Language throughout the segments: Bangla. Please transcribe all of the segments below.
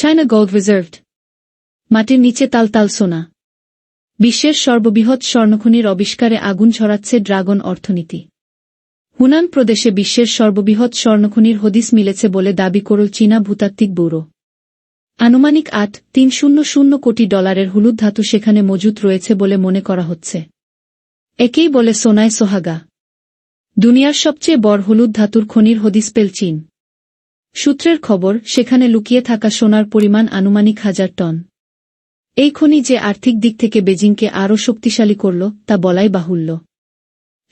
China gold reserved. মাটির নিচে তাল তাল সোনা। বিশ্বের সর্ববৃহৎ স্বর্ণখনির আবিষ্কারে আগুন ছড়াচ্ছে ড্রাগন অর্থনীতি। হুনান প্রদেশে বিশ্বের সর্ববৃহৎ স্বর্ণখনির হদিস মিলেছে বলে দাবি করল চীনা ভূতাত্ত্বিক ব্যুরো। আনুমানিক $8.300 কোটি হলুদ ধাতু সেখানে মজুত রয়েছে বলে মনে করা হচ্ছে। একেই বলে সোনায় সোহাগা। দুনিয়ার সবচেয়ে বড় হলুদ ধাতুর খনির হদিস পেল চীন। সূত্রের খবর, সেখানে লুকিয়ে থাকা সোনার পরিমাণ আনুমানিক 1000 টন। এই খনি যে আর্থিক দিক থেকে বেজিংকে আরও শক্তিশালী করল তা বলাই বাহুল্য।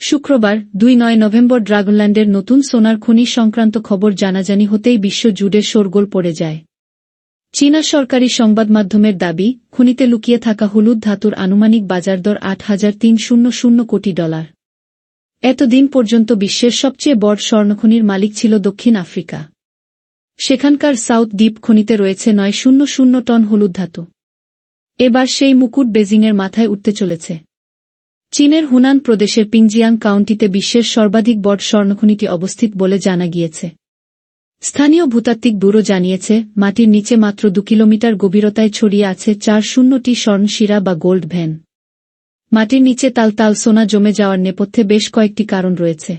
শুক্রবার 2 নভেম্বর ড্রাগনল্যান্ডের নতুন সোনার খনি সংক্রান্ত খবর জানাজানি হতেই বিশ্ব জুড়ে শোরগোল পড়ে যায়। চীনা সরকারি সংবাদ মাধ্যমের দাবি, খনিতে লুকিয়ে থাকা হলুদ ধাতুর আনুমানিক বাজারদর $8,300 কোটি। এতদিন পর্যন্ত বিশ্বের সবচেয়ে বড় স্বর্ণখনির মালিক ছিল দক্ষিণ আফ্রিকা। সেখানকার সাউথ ডিপ খনিতে রয়েছে 900 টন হলুদ ধাতু। এবার সেই মুকুট বেজিংয়ের মাথায় উঠতে চলেছে। চীনের হুনান প্রদেশের পিংজিয়াং কাউন্টিতে বিশ্বের সর্বাধিক বড় স্বর্ণখনিটি অবস্থিত বলে জানা গিয়েছে। স্থানীয় ভূতাত্ত্বিক ব্যুরো জানিয়েছে, মাটির নিচে মাত্র 2 কিলোমিটার গভীরতায় ছড়িয়ে আছে 400টি স্বর্ণশিরা বা গোল্ড ভ্যান। মাটির নিচে তাল তাল সোনা জমে যাওয়ার নেপথ্যে বেশ কয়েকটি কারণ রয়েছে।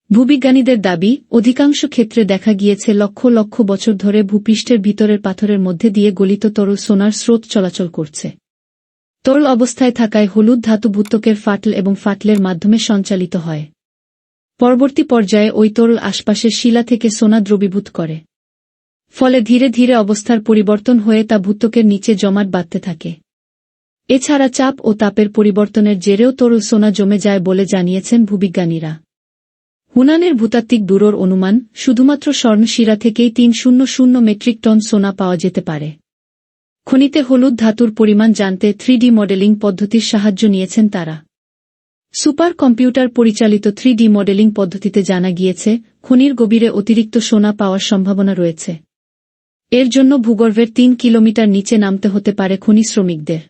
ভূবিজ্ঞানীদের দাবি, অধিকাংশ ক্ষেত্রে দেখা গিয়েছে লক্ষ লক্ষ বছর ধরে ভূপৃষ্ঠের ভিতরের পাথরের মধ্যে দিয়ে গলিত তরল সোনার স্রোত চলাচল করছে। তরল অবস্থায় থাকায় হলুদ ধাতু ভূত্বকের ফাটল এবং ফাটলের মাধ্যমে সঞ্চালিত হয়। পরবর্তী পর্যায়ে ওই তরল আশপাশের শিলা থেকে সোনা দ্রবীভূত করে। ফলে ধীরে ধীরে অবস্থার পরিবর্তন হয়ে তা ভূত্বকের নিচে জমাট বাঁধতে থাকে। এছাড়া চাপ ও তাপের পরিবর্তনের জেরেও তরল সোনা জমে যায় বলে জানিয়েছেন ভূবিজ্ঞানীরা। হুনানের ভূতাত্ত্বিক ব্যুরোর অনুমান, শুধুমাত্র স্বর্ণশিরা থেকেই 300 মেট্রিক টন সোনা পাওয়া যেতে পারে। খনিতে হলুদ ধাতুর পরিমাণ জানতে 3D মডেলিং পদ্ধতির সাহায্য নিয়েছেন তারা। সুপার কম্পিউটার পরিচালিত 3D মডেলিং পদ্ধতিতে জানা গিয়েছে, খনির গভীরে অতিরিক্ত সোনা পাওয়ার সম্ভাবনা রয়েছে। এর জন্য ভূগর্ভের 3 কিলোমিটার নিচে নামতে হতে পারে খনি শ্রমিকদের।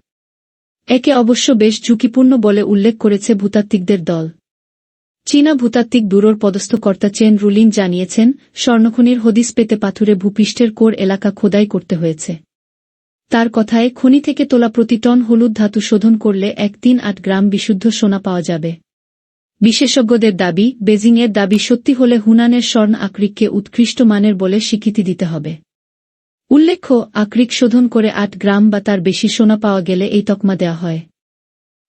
একে অবশ্য বেশ ঝুঁকিপূর্ণ বলে উল্লেখ করেছে ভূতাত্ত্বিকদের দল। চীনা ভূতাত্ত্বিক ব্যুরোর পদস্থ কর্তা চেন রুলিন জানিয়েছেন, স্বর্ণখনির হদিস পেতে পাথুরে ভূপৃষ্ঠের কোর এলাকা খোদাই করতে হয়েছে। তার কথায়, খনি থেকে তোলা প্রতি টন হলুদ ধাতু শোধন করলে 138 গ্রাম বিশুদ্ধ সোনা পাওয়া যাবে। বিশেষজ্ঞদের দাবি, বেজিংয়ের দাবি সত্যি হলে হুনানের স্বর্ণ আকরিককে উৎকৃষ্ট মানের বলে স্বীকৃতি দিতে হবে। উল্লেখ্য, আকরিক শোধন করে 8 গ্রাম বা তার বেশি সোনা পাওয়া গেলে এই তকমা দেওয়া হয়।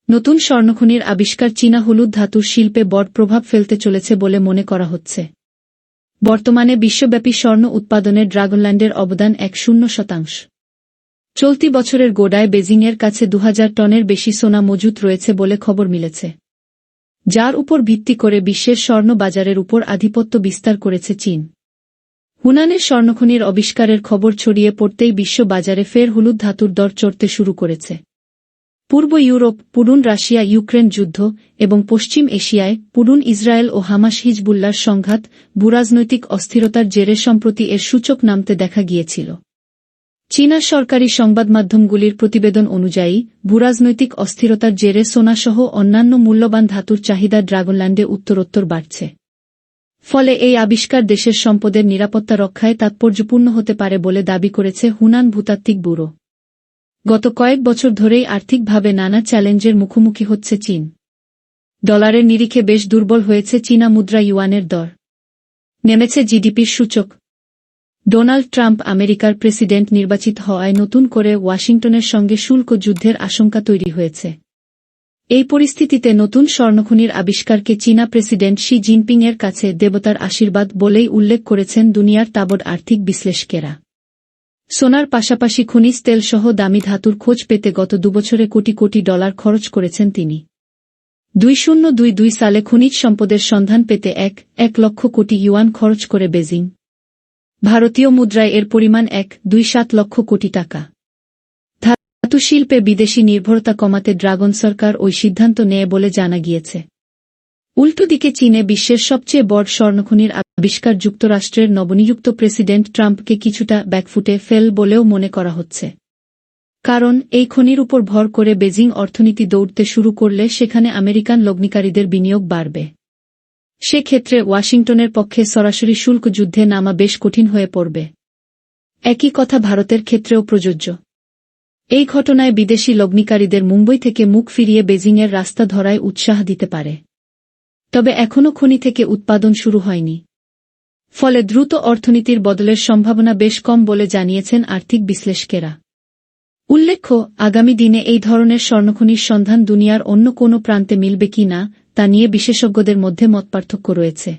নতুন স্বর্ণখনির আবিষ্কার চীনা হলুদ ধাতুর শিল্পে বড় প্রভাব ফেলতে চলেছে বলে মনে করা হচ্ছে। বর্তমানে বিশ্বব্যাপী স্বর্ণ উৎপাদনে ড্রাগনল্যান্ডের অবদান 10%। চলতি বছরের গোড়ায় বেজিংয়ের কাছে 2000 টনের বেশি সোনা মজুত রয়েছে বলে খবর মিলেছে, যার উপর ভিত্তি করে বিশ্বের স্বর্ণ বাজারের উপর আধিপত্য বিস্তার করেছে চীন। হুনানের স্বর্ণখনির আবিষ্কারের খবর ছড়িয়ে পড়তেই বিশ্ব বাজারে ফের হলুদ ধাতুর দর চড়তে শুরু করেছে। পূর্ব ইউরোপ, পুরুন রাশিয়া ইউক্রেন যুদ্ধ এবং পশ্চিম এশিয়ায় পুরুন ইসরায়েল ও হামাস হিজবুল্লার সংঘাত, ভূরাজনৈতিক অস্থিরতার জেরে সম্প্রতি এর সূচক নামতে দেখা গিয়েছিল। চীনা সরকারি সংবাদমাধ্যমগুলির প্রতিবেদন অনুযায়ী, ভূরাজনৈতিক অস্থিরতার জেরে সোনাসহ অন্যান্য মূল্যবান ধাতুর চাহিদা ড্রাগনল্যান্ডে উত্তরোত্তর বাড়ছে। ফলে এই আবিষ্কার দেশের সম্পদের নিরাপত্তা রক্ষায় তাৎপর্যপূর্ণ হতে পারে বলে দাবি করেছে হুনান ভূতাত্ত্বিক ব্যুরো। গত কয়েক বছর ধরেই আর্থিকভাবে নানা চ্যালেঞ্জের মুখোমুখি হচ্ছে চীন। ডলারের নিরিখে বেশ দুর্বল হয়েছে চীনা মুদ্রা ইউয়ানের দর। নেমেছে জিডিপির সূচক। ডোনাল্ড ট্রাম্প আমেরিকার প্রেসিডেন্ট নির্বাচিত হওয়ায় নতুন করে ওয়াশিংটনের সঙ্গে শুল্ক যুদ্ধের আশঙ্কা তৈরি হয়েছে। এই পরিস্থিতিতে নতুন স্বর্ণখনির আবিষ্কারকে চীনা প্রেসিডেন্ট শি জিনপিংয়ের কাছে দেবতার আশীর্বাদ বলেই উল্লেখ করেছেন দুনিয়ার তাবড় আর্থিক বিশ্লেষকেরা। সোনার পাশাপাশি খনিজ তেলসহ দামি ধাতুর খোঁজ পেতে গত 2 বছরে কোটি কোটি ডলার খরচ করেছেন তিনি। 2022 সালে খনিজ সম্পদের সন্ধান পেতে 1 লক্ষ কোটি ইউয়ান খরচ করে বেজিং। ভারতীয় মুদ্রায় এর পরিমাণ 1.27 লক্ষ কোটি টাকা। ধাতু শিল্পে বিদেশি নির্ভরতা কমাতে ড্রাগন সরকার ওই সিদ্ধান্ত নেয় বলে জানা গিয়েছে। উল্টো দিকে চীনে বিশ্বের সবচেয়ে বড় স্বর্ণখনির আবিষ্কার যুক্তরাষ্ট্রের নবনিযুক্ত প্রেসিডেন্ট ট্রাম্পকে কিছুটা ব্যাকফুটে ফেল বলেও মনে করা হচ্ছে। কারণ এই খনির উপর ভর করে বেজিং অর্থনীতি দৌড়তে শুরু করলে সেখানে আমেরিকান লগ্নিকারীদের বিনিয়োগ বাড়বে। সেক্ষেত্রে ওয়াশিংটনের পক্ষে সরাসরি শুল্ক যুদ্ধে নামা বেশ কঠিন হয়ে পড়বে। একই কথা ভারতের ক্ষেত্রেও প্রযোজ্য। এই ঘটনায় বিদেশি লগ্নিকারীদের মুম্বই থেকে মুখ ফিরিয়ে বেজিংয়ের রাস্তা ধরায় উৎসাহ দিতে পারে। তবে এখনও খনি থেকে উৎপাদন শুরু হয়নি। ফলে দ্রুত অর্থনীতির বদলের সম্ভাবনা বেশ কম বলে জানিয়েছেন আর্থিক বিশ্লেষকেরা। উল্লেখ্য, আগামী দিনে এই ধরনের স্বর্ণখনির সন্ধান দুনিয়ার অন্য কোনো প্রান্তে মিলবে কি না তা নিয়ে বিশেষজ্ঞদের মধ্যে মতপার্থক্য রয়েছে।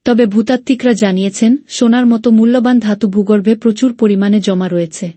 তবে ভূতাত্ত্বিকরা জানিয়েছেন, সোনার মতো মূল্যবান ধাতু ভূগর্ভে প্রচুর পরিমাণে জমা রয়েছে।